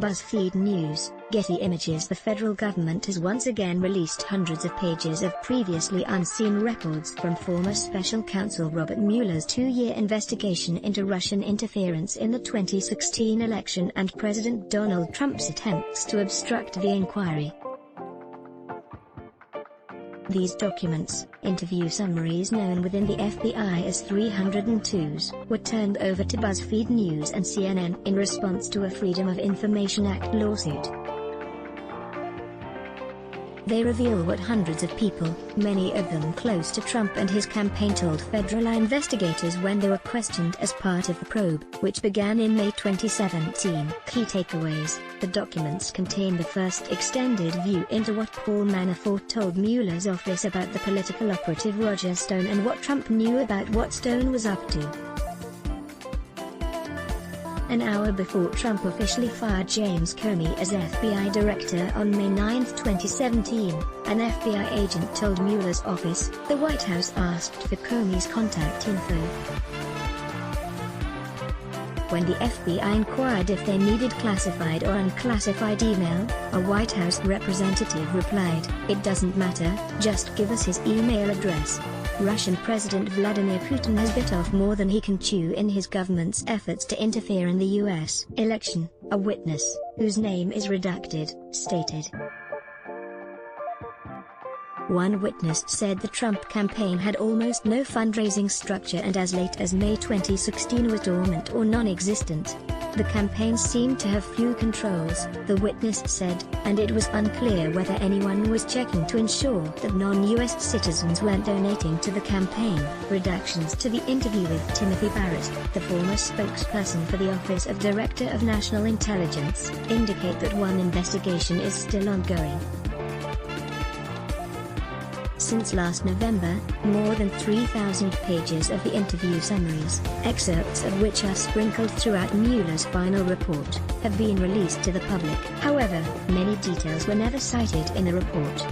BuzzFeed News, Getty Images. The federal government has once again released hundreds of pages of previously unseen records from former special counsel Robert Mueller's 2-year investigation into Russian interference in the 2016 election and President Donald Trump's attempts to obstruct the inquiry. These documents, interview summaries known within the FBI as 302s, were turned over to BuzzFeed News and CNN in response to a Freedom of Information Act lawsuit. They reveal what hundreds of people, many of them close to Trump and his campaign, told federal investigators when they were questioned as part of the probe, which began in May 2017. Key takeaways: the documents contain the first extended view into what Paul Manafort told Mueller's office about the political operative Roger Stone and what Trump knew about what Stone was up to. An hour before Trump officially fired James Comey as FBI director on May 9, 2017, an FBI agent told Mueller's office, the White House asked for Comey's contact info. When the FBI inquired if they needed classified or unclassified email, a White House representative replied, "It doesn't matter, just give us his email address." Russian President Vladimir Putin has bit off more than he can chew in his government's efforts to interfere in the U.S. election, a witness, whose name is redacted, stated. One witness said the Trump campaign had almost no fundraising structure and as late as May 2016 was dormant or non-existent. The campaign seemed to have few controls, the witness said, and it was unclear whether anyone was checking to ensure that non-US citizens weren't donating to the campaign. Redactions to the interview with Timothy Barrett, the former spokesperson for the Office of Director of National Intelligence, indicate that one investigation is still ongoing. Since last November, more than 3,000 pages of the interview summaries, excerpts of which are sprinkled throughout Mueller's final report, have been released to the public. However, many details were never cited in the report.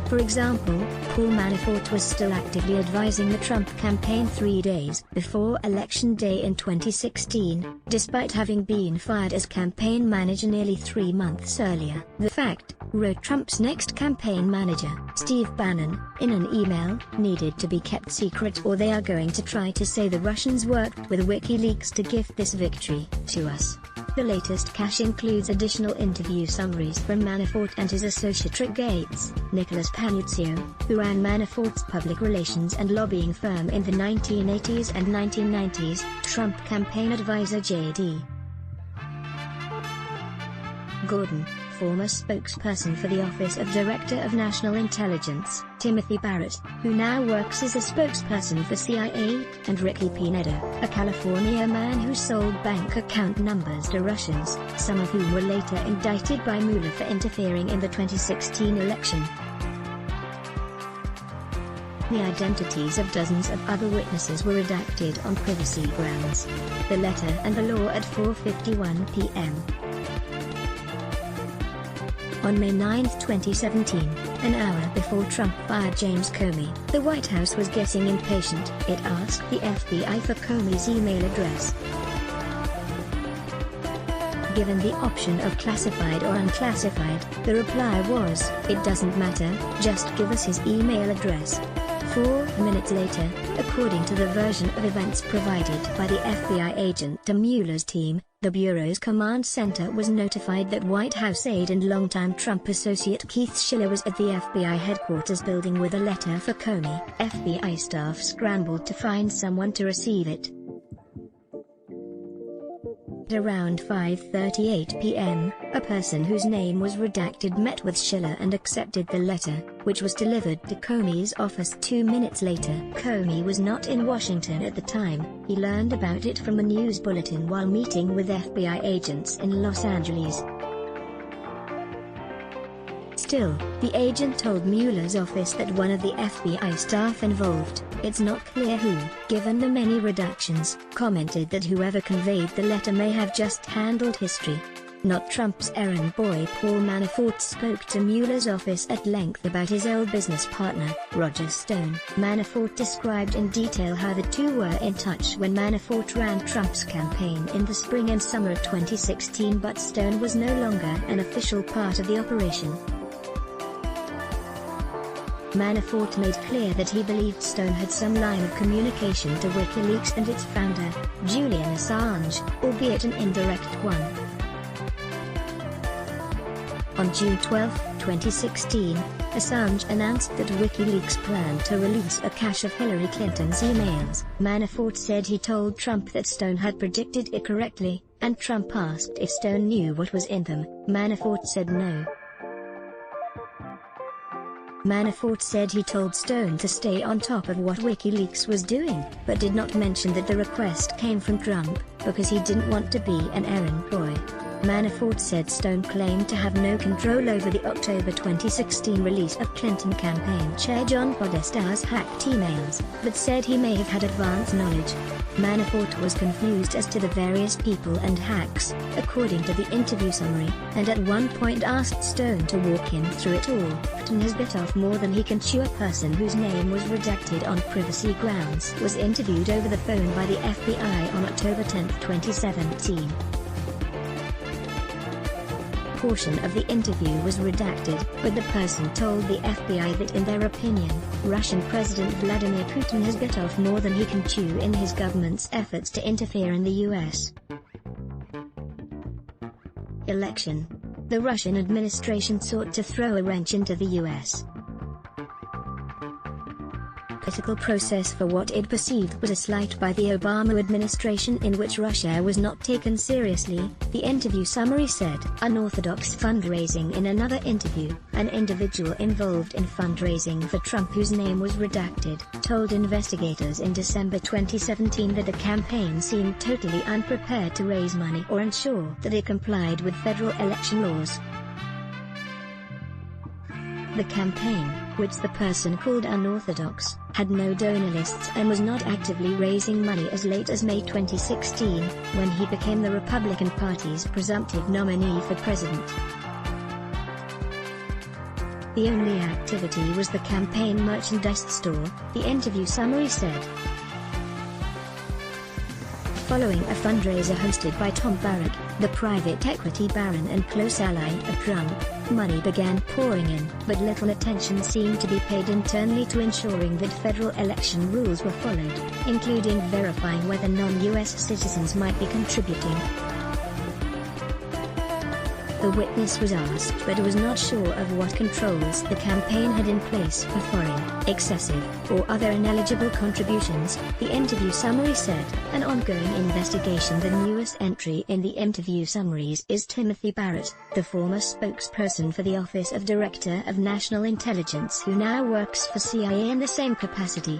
For example, Paul Manafort was still actively advising the Trump campaign 3 days before Election Day in 2016, despite having been fired as campaign manager nearly 3 months earlier. The fact, wrote Trump's next campaign manager, Steve Bannon, in an email, needed to be kept secret or they are going to try to say the Russians worked with WikiLeaks to gift this victory to us. The latest cache includes additional interview summaries from Manafort and his associate Rick Gates, Nicholas Panuccio, who ran Manafort's public relations and lobbying firm in the 1980s and 1990s, Trump campaign advisor J.D. Gordon, former spokesperson for the Office of Director of National Intelligence, Timothy Barrett, who now works as a spokesperson for CIA, and Ricky Pineda, a California man who sold bank account numbers to Russians, some of whom were later indicted by Mueller for interfering in the 2016 election. The identities of dozens of other witnesses were redacted on privacy grounds. The letter and the law at 4:51 p.m. On May 9, 2017, an hour before Trump fired James Comey, the White House was getting impatient. It asked the FBI for Comey's email address. Given the option of classified or unclassified, the reply was, "It doesn't matter, just give us his email address." 4 minutes later, according to the version of events provided by the FBI agent to Mueller's team, the Bureau's command center was notified that White House aide and longtime Trump associate Keith Schiller was at the FBI headquarters building with a letter for Comey. FBI staff scrambled to find someone to receive it. At around 5:38 p.m., a person whose name was redacted met with Schiller and accepted the letter, which was delivered to Comey's office 2 minutes later. Comey was not in Washington at the time. He learned about it from a news bulletin while meeting with FBI agents in Los Angeles. Still, the agent told Mueller's office that one of the FBI staff involved, it's not clear who, given the many redactions, commented that whoever conveyed the letter may have just handled history. not Trump's errand boy. Paul Manafort spoke to Mueller's office at length about his old business partner, Roger Stone. Manafort described in detail how the two were in touch when Manafort ran Trump's campaign in the spring and summer of 2016, but Stone was no longer an official part of the operation. Manafort made clear that he believed Stone had some line of communication to WikiLeaks and its founder, Julian Assange, albeit an indirect one. On June 12, 2016, Assange announced that WikiLeaks planned to release a cache of Hillary Clinton's emails. Manafort said he told Trump that Stone had predicted it correctly, and Trump asked if Stone knew what was in them. Manafort said no. Manafort said he told Stone to stay on top of what WikiLeaks was doing, but did not mention that the request came from Trump, because he didn't want to be an errand boy. Manafort said Stone claimed to have no control over the October 2016 release of Clinton campaign chair John Podesta's hacked emails, but said he may have had advance knowledge. Manafort was confused as to the various people and hacks, according to the interview summary, and at one point asked Stone to walk him through it all. Clinton has bit off more than he can chew. A person whose name was redacted on privacy grounds was interviewed over the phone by the FBI on October 10, 2017. Portion of the interview was redacted, but the person told the FBI that in their opinion, Russian President Vladimir Putin has bit off more than he can chew in his government's efforts to interfere in the U.S. election. The Russian administration sought to throw a wrench into the U.S. political process for what it perceived was a slight by the Obama administration in which Russia was not taken seriously, the interview summary said. Unorthodox fundraising. In another interview, an individual involved in fundraising for Trump whose name was redacted, told investigators in December 2017 that the campaign seemed totally unprepared to raise money or ensure that it complied with federal election laws. The campaign, which the person called unorthodox, had no donor lists and was not actively raising money as late as May 2016, when he became the Republican Party's presumptive nominee for president. The only activity was the campaign merchandise store, the interview summary said. Following a fundraiser hosted by Tom Barrack, the private equity baron and close ally of Trump, money began pouring in, but little attention seemed to be paid internally to ensuring that federal election rules were followed, including verifying whether non-US citizens might be contributing. The witness was asked but was not sure of what controls the campaign had in place for foreign, excessive, or other ineligible contributions, the interview summary said. An ongoing investigation. The newest entry in the interview summaries is Timothy Barrett, the former spokesperson for the Office of Director of National Intelligence who now works for CIA in the same capacity.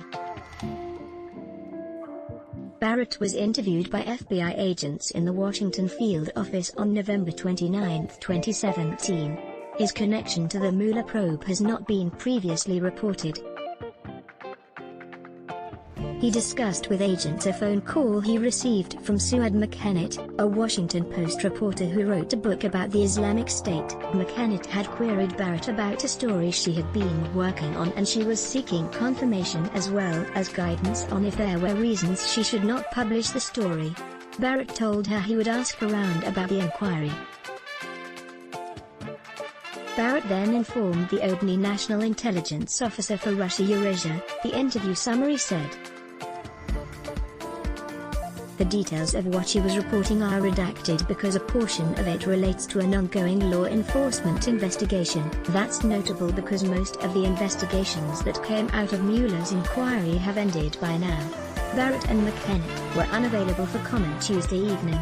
Barrett was interviewed by FBI agents in the Washington field office on November 29, 2017. His connection to the Mueller probe has not been previously reported. He discussed with agents a phone call he received from Suad McKennett, a Washington Post reporter who wrote a book about the Islamic State. McKennett had queried Barrett about a story she had been working on, and she was seeking confirmation as well as guidance on if there were reasons she should not publish the story. Barrett told her he would ask around about the inquiry. Barrett then informed the Odny National Intelligence Officer for Russia Eurasia, the interview summary said. The details of what she was reporting are redacted because a portion of it relates to an ongoing law enforcement investigation. That's notable because most of the investigations that came out of Mueller's inquiry have ended by now. Barrett and McKennett were unavailable for comment Tuesday evening.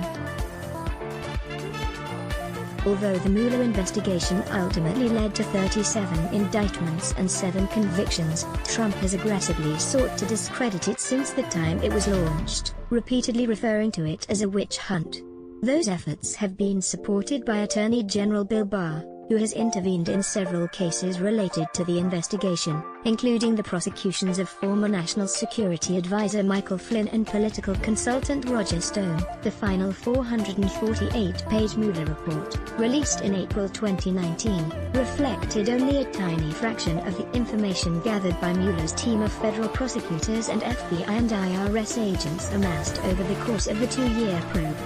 Although the Mueller investigation ultimately led to 37 indictments and 7 convictions, Trump has aggressively sought to discredit it since the time it was launched, repeatedly referring to it as a witch hunt. Those efforts have been supported by Attorney General Bill Barr, who has intervened in several cases related to the investigation, including the prosecutions of former National Security Advisor Michael Flynn and political consultant Roger Stone. The final 448-page Mueller report, released in April 2019, reflected only a tiny fraction of the information gathered by Mueller's team of federal prosecutors and FBI and IRS agents amassed over the course of the 2-year probe.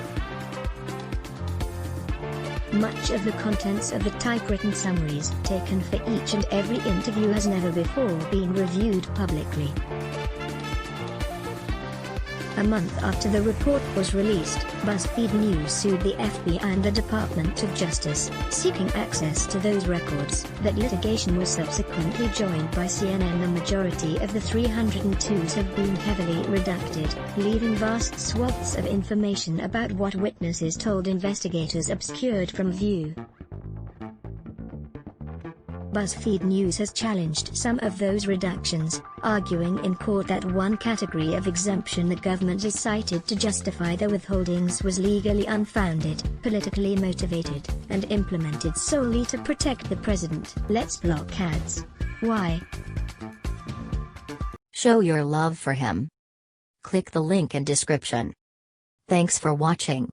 Much of the contents of the typewritten summaries taken for each and every interview has never before been reviewed publicly. A month after the report was released, BuzzFeed News sued the FBI and the Department of Justice, seeking access to those records. That litigation was subsequently joined by CNN. The majority of the 302s have been heavily redacted, leaving vast swaths of information about what witnesses told investigators obscured from view. BuzzFeed News has challenged some of those reductions, arguing in court that one category of exemption the government has cited to justify their withholdings was legally unfounded, politically motivated, and implemented solely to protect the president. Let's block ads. Why? Show your love for him. Click the link in description. Thanks for watching.